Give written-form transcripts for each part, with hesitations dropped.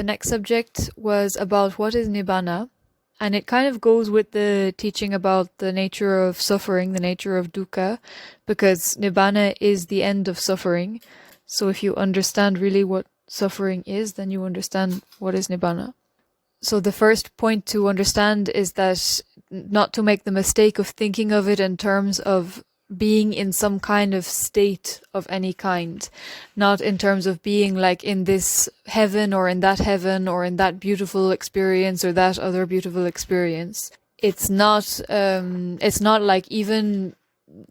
the next subject was about what is Nibbana. And it kind of goes with the teaching about the nature of suffering, the nature of dukkha, because Nibbana is the end of suffering. So if you understand really what suffering is, then you understand what is Nibbana. So the first point to understand is that not to make the mistake of thinking of it in terms of being in some kind of state of any kind, not in terms of being like in this heaven or in that beautiful experience or that other beautiful experience. It's not like, even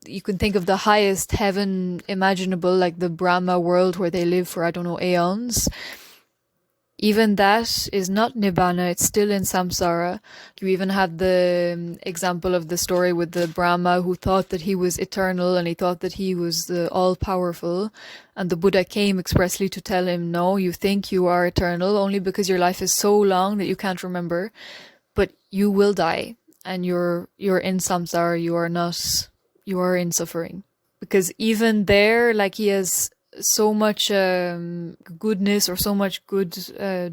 you can think of the highest heaven imaginable, like the Brahma world where they live for, I don't know, aeons. Even that is not Nibbana, it's still in samsara. You even have the example of the story with the Brahma who thought that he was eternal and he thought that he was all-powerful. And the Buddha came expressly to tell him, no, you think you are eternal only because your life is so long that you can't remember. But you will die and you're in samsara, you are in suffering. Because even there, like, he has so much goodness or so much good,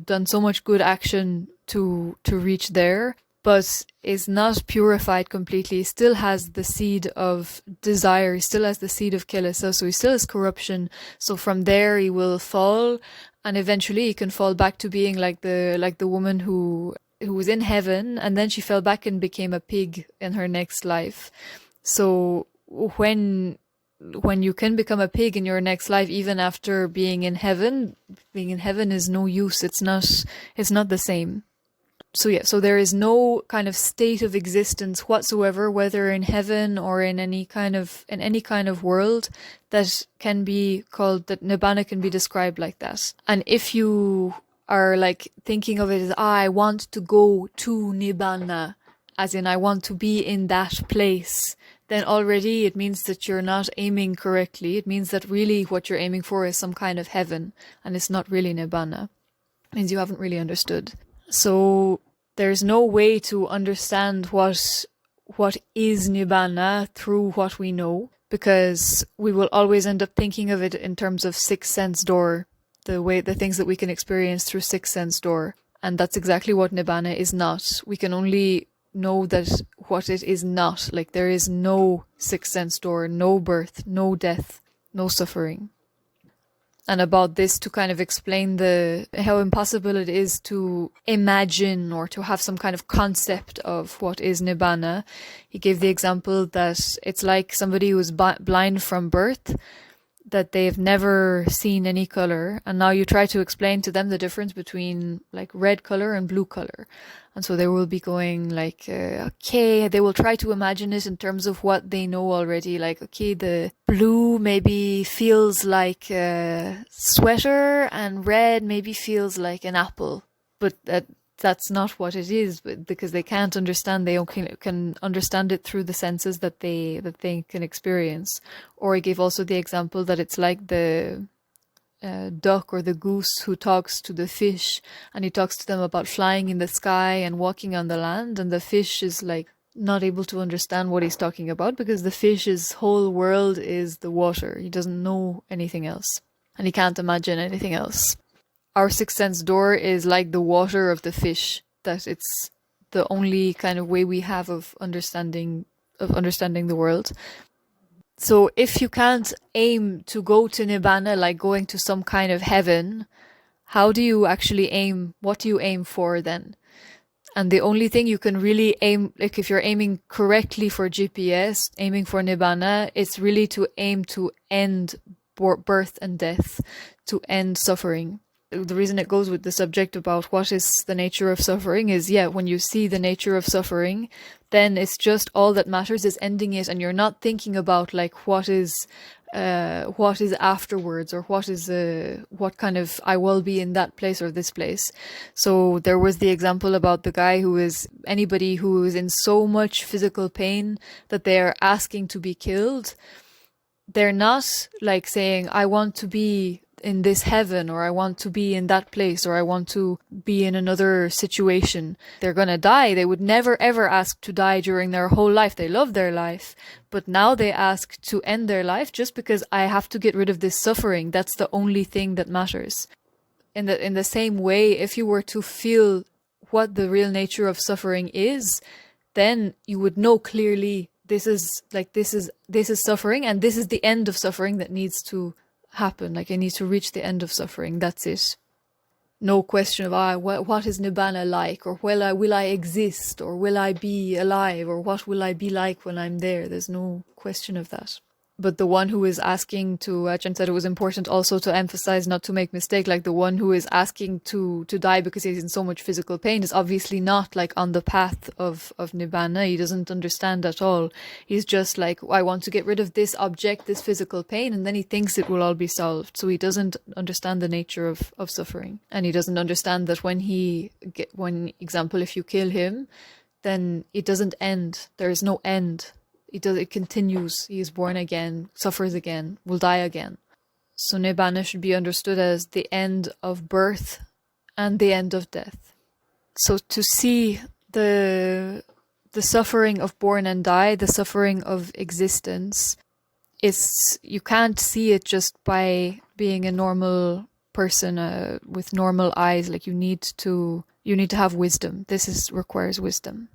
done so much good action to reach there, but is not purified completely. He still has the seed of desire, he still has the seed of kilesa, so he still has corruption. So from there he will fall, and eventually he can fall back to being like the woman who was in heaven, and then she fell back and became a pig in her next life. So when you can become a pig in your next life, even after being in heaven is no use. It's not the same. So there is no kind of state of existence whatsoever, whether in heaven or in any kind of world, that can be called, that Nibbana can be described like that. And if you are like thinking of it as, I want to go to Nibbana, as in I want to be in that place, then already it means that you're not aiming correctly. It means that really what you're aiming for is some kind of heaven, and it's not really Nibbana. It means you haven't really understood. So there's no way to understand what is Nibbana through what we know, because we will always end up thinking of it in terms of sixth sense door, the things that we can experience through sixth sense door. And that's exactly what Nibbana is not. We can only know that what it is not, like there is no sixth sense door, no birth, no death, no suffering. And about this, to kind of explain how impossible it is to imagine or to have some kind of concept of what is Nibbana, he gave the example that it's like somebody who is blind from birth, that they've never seen any color, and now you try to explain to them the difference between like red color and blue color, and so they will be going like, okay, they will try to imagine it in terms of what they know already, like, okay, the blue maybe feels like a sweater and red maybe feels like an apple, but that's not what it is, because they can't understand. They only can understand it through the senses that they can experience. Or he gave also the example that it's like the duck or the goose who talks to the fish, and he talks to them about flying in the sky and walking on the land, and the fish is like not able to understand what he's talking about, because the fish's whole world is the water. He doesn't know anything else, and he can't imagine anything else. Our sixth sense door is like the water of the fish, that it's the only kind of way we have of understanding the world. So if you can't aim to go to Nibbana, like going to some kind of heaven, how do you actually aim? What do you aim for then? And the only thing you can really aim, like if you're aiming correctly for GPS, aiming for Nibbana, it's really to aim to end birth and death, to end suffering. The reason it goes with the subject about what is the nature of suffering is, when you see the nature of suffering, then it's just all that matters is ending it, and you're not thinking about like what is afterwards, or what kind of I will be in that place or this place. So there was the example about the guy anybody who is in so much physical pain that they are asking to be killed. They're not like saying, I want to be in this heaven, or I want to be in that place, or I want to be in another situation. They're gonna die. They would never ever ask to die during their whole life. They love their life, but now they ask to end their life just because I have to get rid of this suffering. That's the only thing that matters. in the same way, if you were to feel what the real nature of suffering is, then you would know clearly this is suffering, and this is the end of suffering that needs to happen. Like, I need to reach the end of suffering. That's it. No question of what is Nibbana like, or will I exist, or will I be alive, or what will I be like when I'm there. There's no question of that. But the one who is asking to, Ajahn said it was important also to emphasize not to make mistake, like the one who is asking to die because he's in so much physical pain is obviously not like on the path of Nibbana. He doesn't understand at all. He's just like, I want to get rid of this object, this physical pain, and then he thinks it will all be solved. So he doesn't understand the nature of suffering. And he doesn't understand that when example, if you kill him, then it doesn't end. There is no end. It continues. He is born again, suffers again, will die again. So Nibbana should be understood as the end of birth and the end of death. So to see the suffering of born and die, the suffering of existence, you can't see it just by being a normal person with normal eyes. Like, you need to have wisdom. This requires wisdom.